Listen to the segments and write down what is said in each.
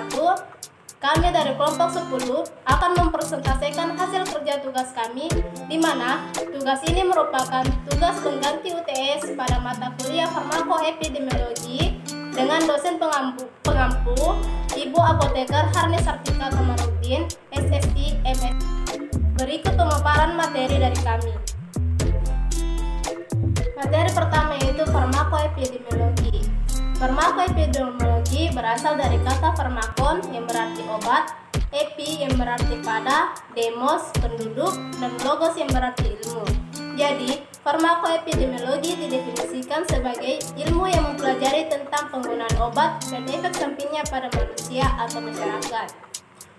satu, kami dari kelompok 10 akan mempresentasikan hasil kerja tugas kami, di mana tugas ini merupakan tugas pengganti UTS pada mata kuliah farmakoepidemiologi dengan dosen pengampu Ibu Apoteker Harni Sartika Kamarudin, SSI, MS. Berikut pemaparan materi dari kami. Materi pertama yaitu farmakoepidemiologi. Farmakoepidemiologi berasal dari kata farmakon yang berarti obat, epi yang berarti pada, demos penduduk, dan logos yang berarti ilmu. Jadi, farmakoepidemiologi didefinisikan sebagai ilmu yang mempelajari tentang penggunaan obat dan efek sampingnya pada manusia atau masyarakat.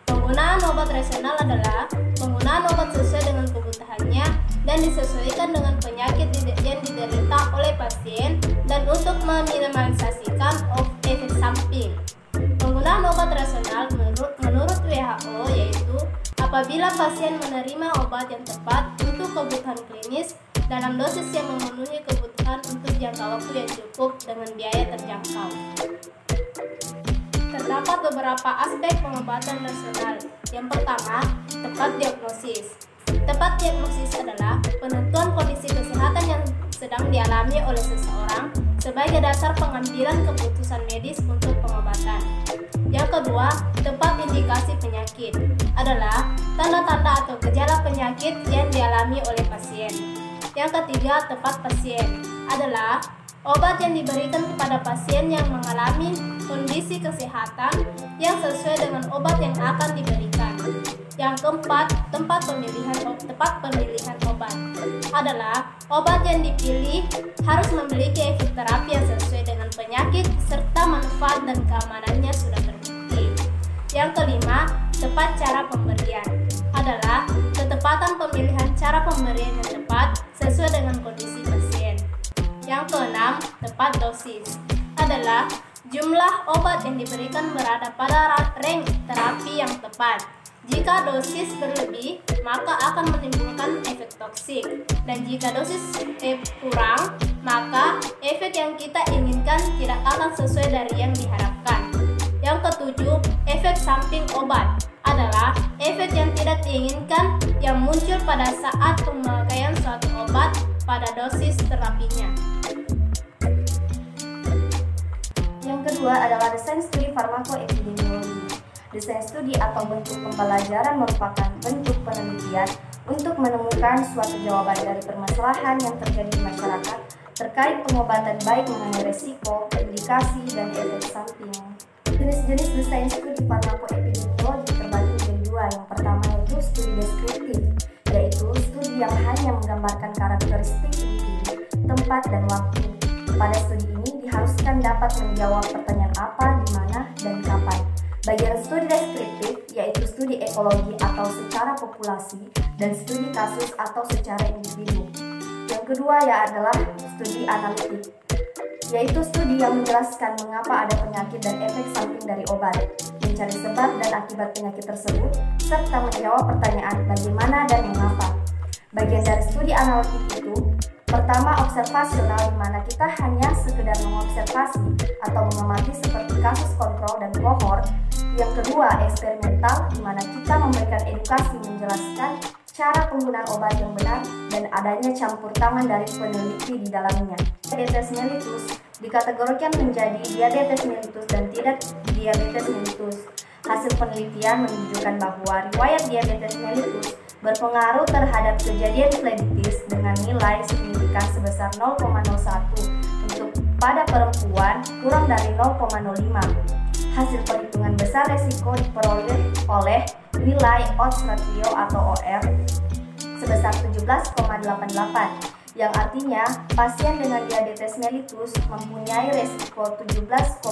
Penggunaan obat rasional adalah penggunaan obat sesuai dengan kebutuhannya dan disesuaikan dengan penyakit yang diderita oleh pasien dan untuk meminimalisasikan efek samping. Penggunaan obat rasional menurut WHO yaitu apabila pasien menerima obat yang tepat untuk kebutuhan klinis dalam dosis yang memenuhi kebutuhan untuk jangka waktu yang cukup dengan biaya terjangkau. Terdapat beberapa aspek pengobatan rasional. Yang pertama, tepat diagnosis. Tepat diagnosis adalah penentuan kondisi kesehatan yang sedang dialami oleh seseorang sebagai dasar pengambilan keputusan medis untuk pengobatan. Yang kedua, tepat indikasi penyakit adalah tanda-tanda atau gejala penyakit yang dialami oleh pasien. Yang ketiga, tepat pasien adalah obat yang diberikan kepada pasien yang mengalami kondisi kesehatan yang sesuai dengan obat yang akan diberikan. Yang keempat, tepat pemilihan obat adalah obat yang dipilih harus memiliki efek terapi yang sesuai dengan penyakit serta manfaat dan keamanannya sudah terbukti. Yang kelima, tepat cara pemberian adalah ketepatan pemilihan cara pemberian yang tepat sesuai dengan kondisi pasien. Yang keenam, tepat dosis adalah jumlah obat yang diberikan berada pada range terapi yang tepat. Jika dosis berlebih, maka akan menimbulkan efek toksik. Dan jika dosis kurang, maka efek yang kita inginkan tidak akan sesuai dari yang diharapkan. Yang ketujuh, efek samping obat adalah efek yang tidak diinginkan yang muncul pada saat pemakaian suatu obat pada dosis terapinya. Yang kedua adalah desain studi farmakoepidemiologi. Desain studi atau bentuk pembelajaran merupakan bentuk penelitian untuk menemukan suatu jawaban dari permasalahan yang terjadi di masyarakat terkait pengobatan baik mengenai resiko, indikasi, dan efek samping. Jenis-jenis desain studi farmakoepidemiologi terbagi menjadi dua. Yang pertama yaitu studi deskriptif, yaitu studi yang hanya menggambarkan karakteristik individu, tempat, dan waktu. Pada studi ini diharuskan dapat menjawab pertanyaan apa, di mana, dan kapan. Bagian studi deskriptif yaitu studi ekologi atau secara populasi dan studi kasus atau secara individu. Yang kedua adalah studi analitik, yaitu studi yang menjelaskan mengapa ada penyakit dan efek samping dari obat, mencari sebab dan akibat penyakit tersebut, serta menjawab pertanyaan bagaimana dan mengapa. Bagian dari studi analitik itu, pertama observasional, di mana kita hanya sekedar mengobservasi atau mengamati seperti kasus kontrol dan kohort. Yang kedua eksperimental, di mana kita memberikan edukasi menjelaskan cara penggunaan obat yang benar dan adanya campur tangan dari peneliti di dalamnya. Diabetes mellitus dikategorikan menjadi diabetes mellitus dan tidak diabetes mellitus. Hasil penelitian menunjukkan bahwa riwayat diabetes mellitus berpengaruh terhadap kejadian flebitis dengan nilai signifikan sebesar 0,01 untuk pada perempuan kurang dari 0,05. Hasil perhitungan besar resiko diperoleh oleh nilai odds ratio atau OR sebesar 17,88, yang artinya pasien dengan diabetes mellitus mempunyai resiko 17,88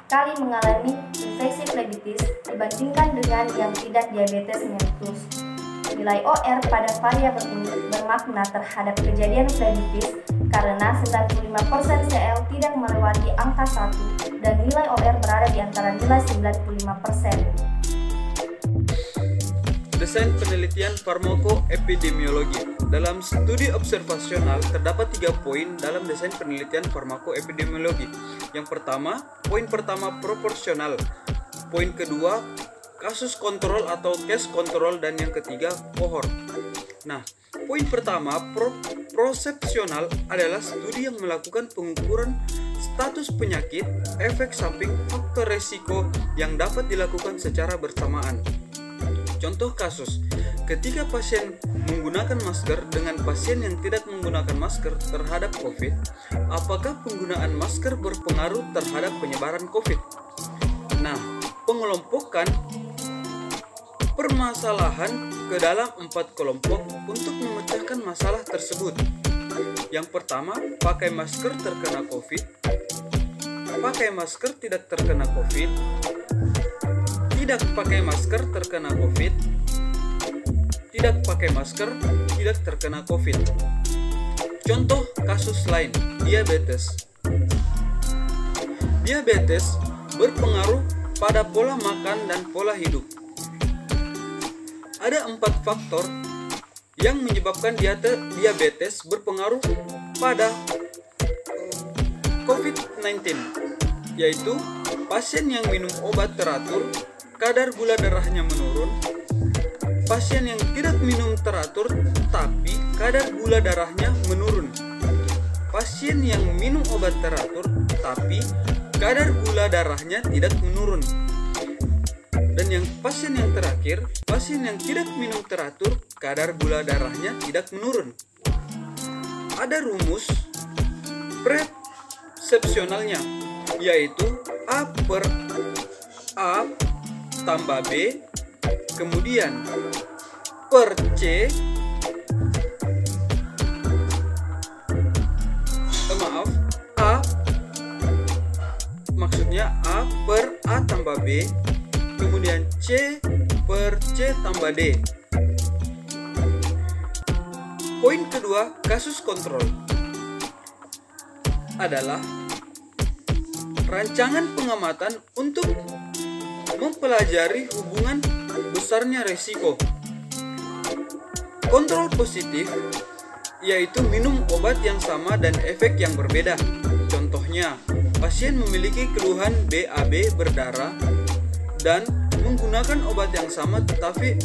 kali mengalami infeksi flebitis dibandingkan dengan yang tidak diabetes mellitus. Nilai OR pada variabel ini bermakna terhadap kejadian flebitis karena 95% CL tidak melewati angka 1 dan nilai OR berada di antara nilai 95%. Desain penelitian farmakoepidemiologi. dalam studi observasional terdapat 3 poin dalam desain penelitian farmakoepidemiologi. Yang pertama, poin pertama proporsional. Poin kedua, kasus kontrol atau case control, dan yang ketiga, kohort. Nah, poin pertama prosepsional adalah studi yang melakukan pengukuran status penyakit, efek samping, faktor resiko yang dapat dilakukan secara bersamaan. Contoh kasus, ketika pasien menggunakan masker dengan pasien yang tidak menggunakan masker terhadap COVID, apakah penggunaan masker berpengaruh terhadap penyebaran COVID? Nah, pengelompokan permasalahan ke dalam 4 kelompok untuk memecahkan masalah tersebut. Yang pertama, pakai masker terkena COVID, pakai masker tidak terkena COVID, tidak pakai masker terkena COVID, tidak pakai masker tidak terkena COVID. Contoh kasus lain, diabetes. Diabetes berpengaruh pada pola makan dan pola hidup. Ada 4 faktor yang menyebabkan diabetes berpengaruh pada COVID-19, yaitu pasien yang minum obat teratur, kadar gula darahnya menurun, pasien yang tidak minum teratur tapi kadar gula darahnya menurun, pasien yang minum obat teratur tapi kadar gula darahnya tidak menurun, dan yang pasien yang terakhir, pasien yang tidak minum teratur, kadar gula darahnya tidak menurun. Ada rumus persepsionalnya, yaitu A per A tambah B, kemudian per C, A, maksudnya A per A tambah B, kemudian C per C tambah D. Poin kedua, kasus kontrol adalah rancangan pengamatan untuk mempelajari hubungan besarnya risiko. Kontrol positif yaitu minum obat yang sama dan efek yang berbeda. Contohnya, pasien memiliki keluhan BAB berdarah dan menggunakan obat yang sama tetapi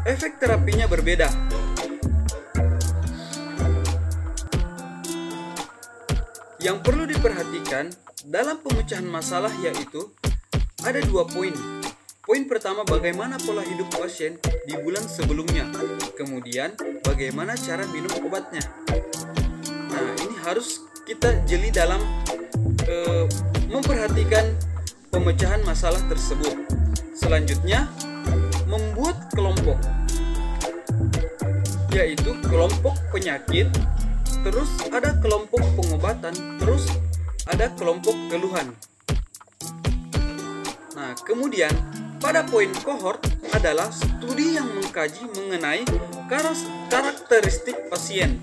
efek terapinya berbeda. Yang perlu diperhatikan dalam pemecahan masalah yaitu ada 2 poin. Poin pertama, bagaimana pola hidup pasien di bulan sebelumnya. Kemudian, bagaimana cara minum obatnya. Nah, ini harus kita jeli dalam memperhatikan pemecahan masalah tersebut. Selanjutnya, membuat kelompok, yaitu kelompok penyakit, terus ada kelompok pengobatan, terus ada kelompok keluhan. Nah, kemudian pada poin kohort adalah studi yang mengkaji mengenai karakteristik pasien.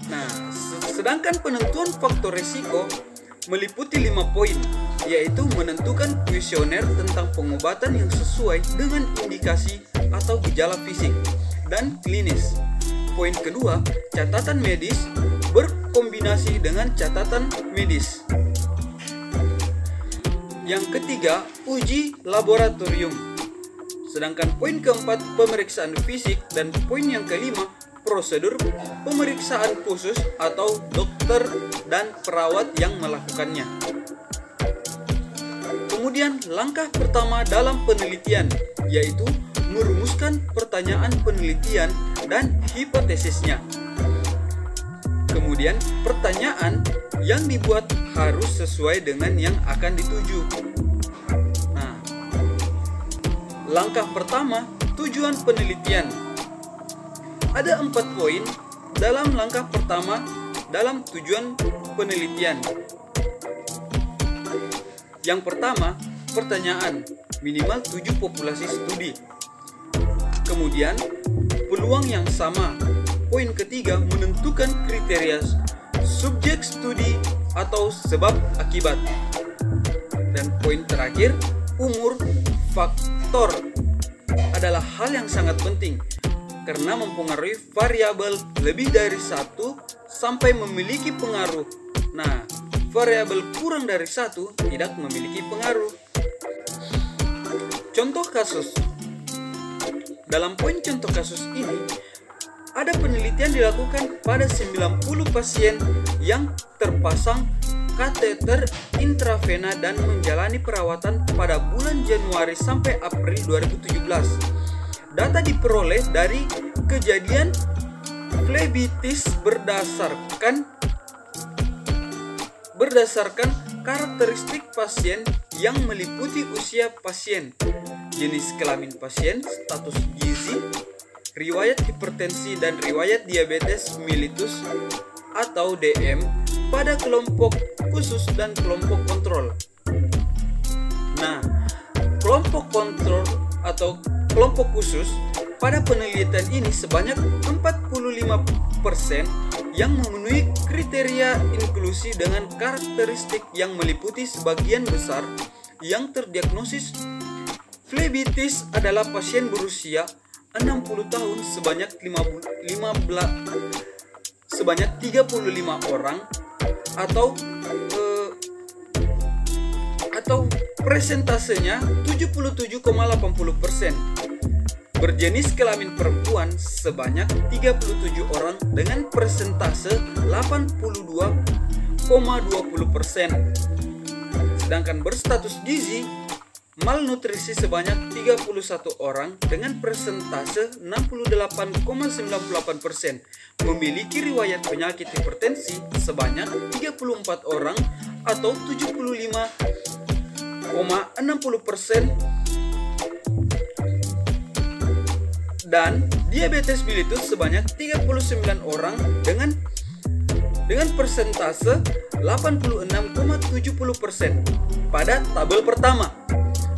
Nah, sedangkan penentuan faktor risiko meliputi 5 poin, yaitu menentukan kuesioner tentang pengobatan yang sesuai dengan indikasi atau gejala fisik dan klinis. Poin kedua, catatan medis berkombinasi dengan catatan medis. Yang ketiga, uji laboratorium. Sedangkan poin keempat, pemeriksaan fisik, dan poin yang kelima, prosedur pemeriksaan khusus atau dokter dan perawat yang melakukannya. Kemudian langkah pertama dalam penelitian, yaitu merumuskan pertanyaan penelitian dan hipotesisnya. Kemudian pertanyaan yang dibuat harus sesuai dengan yang akan dituju. Nah, langkah pertama, tujuan penelitian. Ada 4 poin dalam langkah pertama dalam tujuan penelitian. Yang pertama, pertanyaan, minimal 7 populasi studi. Kemudian, peluang yang sama. Poin ketiga, menentukan kriteria subjek studi atau sebab akibat. Dan poin terakhir, umur faktor adalah hal yang sangat penting. karena mempengaruhi variabel lebih dari satu sampai memiliki pengaruh. Nah, variabel kurang dari satu tidak memiliki pengaruh. Contoh kasus. Dalam poin contoh kasus ini, ada penelitian dilakukan pada 90 pasien yang terpasang kateter intravena dan menjalani perawatan pada bulan Januari sampai April 2017. Data diperoleh dari kejadian flebitis berdasarkan karakteristik pasien yang meliputi usia pasien, jenis kelamin pasien, status gizi, riwayat hipertensi dan riwayat diabetes mellitus atau DM pada kelompok khusus dan kelompok kontrol. Nah, kelompok kontrol atau kelompok khusus pada penelitian ini sebanyak 45% yang memenuhi kriteria inklusi dengan karakteristik yang meliputi sebagian besar yang terdiagnosis flebitis adalah pasien berusia 60 tahun sebanyak 35 orang atau presentasenya 77,80%. Berjenis kelamin perempuan sebanyak 37 orang dengan persentase 82,20%. Sedangkan berstatus gizi malnutrisi sebanyak 31 orang dengan persentase 68,98%. Memiliki riwayat penyakit hipertensi sebanyak 34 orang atau 75,60%. Dan diabetes mellitus sebanyak 39 orang dengan persentase 86,70% pada tabel pertama.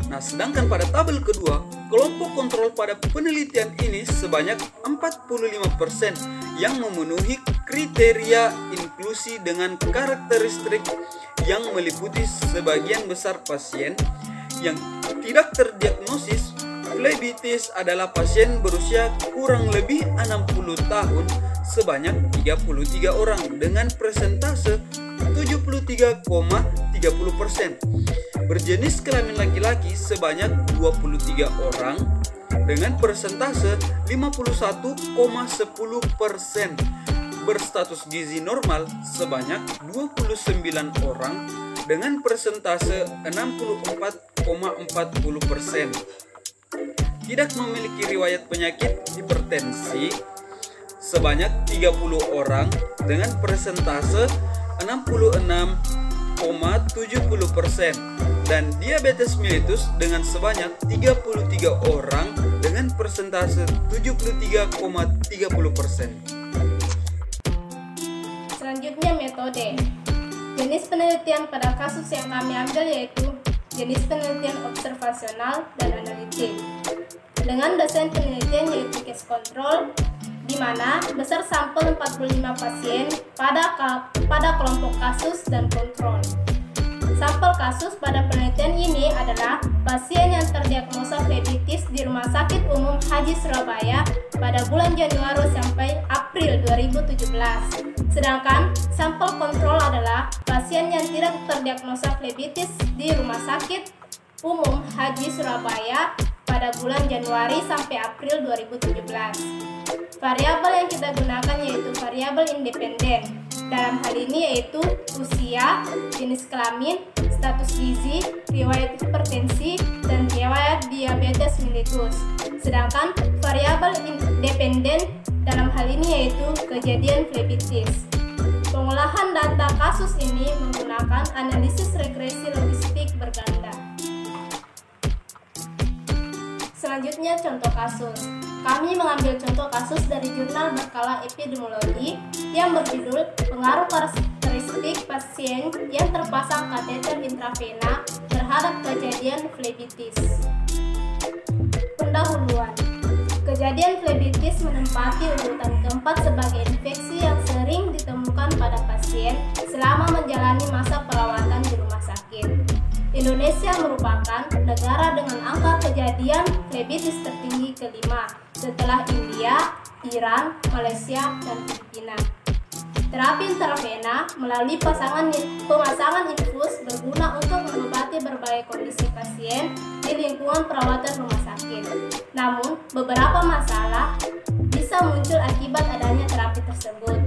Nah, sedangkan pada tabel kedua, kelompok kontrol pada penelitian ini sebanyak 45% yang memenuhi kriteria inklusi dengan karakteristik yang meliputi sebagian besar pasien yang tidak terdiagnosis flebitis adalah pasien berusia kurang lebih 60 tahun sebanyak 33 orang dengan persentase 73,30%. Berjenis kelamin laki-laki sebanyak 23 orang dengan persentase 51,10%. Berstatus gizi normal sebanyak 29 orang dengan persentase 64,40%. Tidak memiliki riwayat penyakit hipertensi sebanyak 30 orang dengan persentase 66,70% dan diabetes mellitus dengan sebanyak 33 orang dengan persentase 73,30%. Selanjutnya metode. Jenis penelitian pada kasus yang kami ambil yaitu jenis penelitian observasional dan analitik. Dengan desain penelitian yaitu case control, di mana besar sampel 45 pasien pada kelompok kasus dan kontrol. Sampel kasus pada penelitian ini adalah pasien yang terdiagnosa flebitis di Rumah Sakit Umum Haji Surabaya pada bulan Januari sampai April 2017. Sedangkan sampel kontrol adalah pasien yang tidak terdiagnosa flebitis di Rumah Sakit Umum Haji Surabaya pada bulan Januari sampai April 2017. Variabel yang kita gunakan yaitu variabel independen. Dalam hal ini yaitu usia, jenis kelamin, status gizi, riwayat hipertensi, dan riwayat diabetes mellitus. Sedangkan variabel independen dalam hal ini yaitu kejadian flebitis. Pengolahan data kasus ini menggunakan analisis regresi logistik berganda. Selanjutnya contoh kasus. Kami mengambil contoh kasus dari jurnal berkala epidemiologi yang berjudul Pengaruh Karakteristik Pasien yang Terpasang Kateter Intravena Terhadap Kejadian Flebitis. Pendahuluan. Kejadian flebitis menempati urutan keempat sebagai infeksi yang sering ditemukan pada pasien selama menjalani masa perawatan di rumah sakit. Indonesia merupakan negara dengan angka kejadian flebitis tertinggi kelima setelah India, Iran, Malaysia, dan Filipina. Terapi intravena melalui pemasangan infus berguna untuk mengobati berbagai kondisi pasien di lingkungan perawatan rumah sakit. Namun, beberapa masalah bisa muncul akibat adanya terapi tersebut.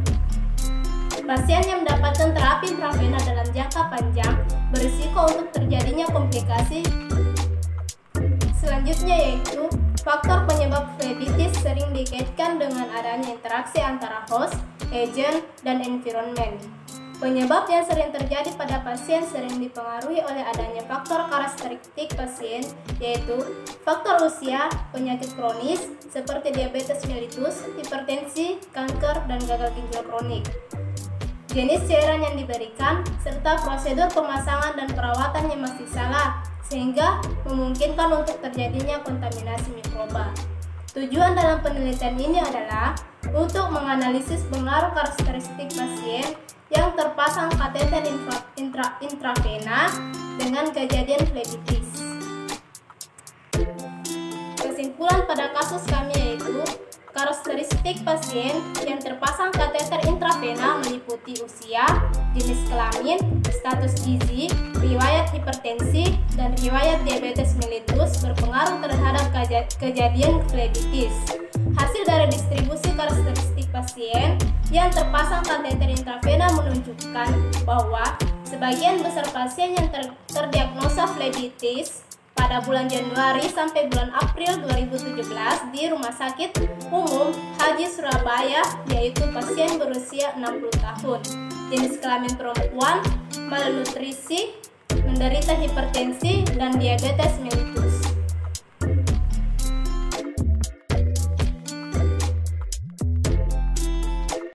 Pasien yang mendapatkan terapi intravena dalam jangka panjang berisiko untuk terjadinya komplikasi selanjutnya, yaitu faktor penyebab flebitis sering dikaitkan dengan adanya interaksi antara host, agent, dan environment. Penyebab yang sering terjadi pada pasien sering dipengaruhi oleh adanya faktor karakteristik pasien, yaitu faktor usia, penyakit kronis seperti diabetes mellitus, hipertensi, kanker, dan gagal ginjal kronik, jenis cairan yang diberikan, serta prosedur pemasangan dan perawatan yang masih salah, sehingga memungkinkan untuk terjadinya kontaminasi mikroba. Tujuan dalam penelitian ini adalah untuk menganalisis pengaruh karakteristik pasien yang terpasang kateter intravena dengan kejadian flebitis. Kesimpulan pada kasus kami yaitu karakteristik pasien yang terpasang kateter intravena meliputi usia, jenis kelamin, status gizi, riwayat hipertensi, dan riwayat diabetes mellitus berpengaruh terhadap kejadian flebitis. Hasil dari distribusi karakteristik pasien yang terpasang kateter intravena menunjukkan bahwa sebagian besar pasien yang terdiagnosa flebitis pada bulan Januari sampai bulan April 2017 di Rumah Sakit Umum Haji Surabaya, yaitu pasien berusia 60 tahun, jenis kelamin perempuan, malnutrisi, menderita hipertensi, dan diabetes mellitus.